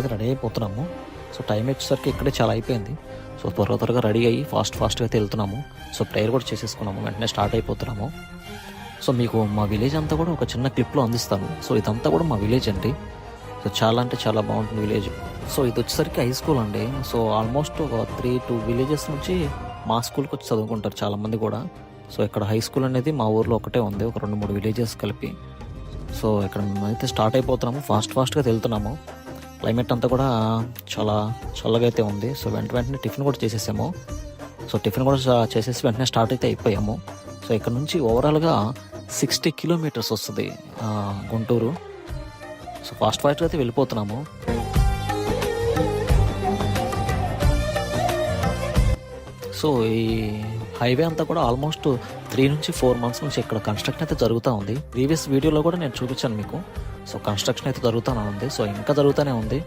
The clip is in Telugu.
అయితే రెడీ అయిపోతున్నాము. సో టైం వచ్చేసరికి ఇక్కడే చాలా అయిపోయింది. సో త్వరగా రెడీ అయ్యి ఫాస్ట్గా అయితే వెళ్తున్నాము. సో ప్రేయర్ కూడా చేసేసుకున్నాము, వెంటనే స్టార్ట్ అయిపోతున్నాము. సో మీకు మా విలేజ్ అంతా కూడా ఒక చిన్న క్లిప్లో అందిస్తాను. సో ఇదంతా కూడా మా విలేజ్ అండి. సో చాలా అంటే చాలా బాగుంటుంది విలేజ్. సో ఇది వచ్చేసరికి హై స్కూల్ అండి. సో ఆల్మోస్ట్ ఒక 3-2 విలేజెస్ నుంచి మా స్కూల్కి వచ్చి చదువుకుంటారు చాలామంది కూడా. సో ఇక్కడ హై స్కూల్ అనేది మా ఊర్లో ఒకటే ఉంది, ఒక 2-3 విలేజెస్ కలిపి. సో ఇక్కడ మేమైతే స్టార్ట్ అయిపోతున్నాము, ఫాస్ట్గా వెళ్తున్నాము. క్లైమేట్ అంతా కూడా చాలా చల్లగా అయితే ఉంది. సో వెంటనే టిఫిన్ కూడా చేసేసాము. సో టిఫిన్ కూడా చేసేసి వెంటనే స్టార్ట్ అయితే అయిపోయాము. సో ఇక్కడ నుంచి ఓవరాల్గా 60 కిలోమీటర్స్ వస్తుంది గుంటూరు. సో ఫాస్ట్గా అయితే వెళ్ళిపోతున్నాము. సో ఈ హైవే అంతా కూడా ఆల్మోస్ట్ 3-4 మంత్స్ నుంచి ఇక్కడ కన్స్ట్రక్షన్ అయితే జరుగుతూ ఉంది. ప్రీవియస్ వీడియోలో కూడా నేను చూపించాను మీకు. సో కన్స్ట్రక్షన్ అయితే జరుగుతూనే ఉంది. సో ఇంకా జరుగుతూనే ఉంది.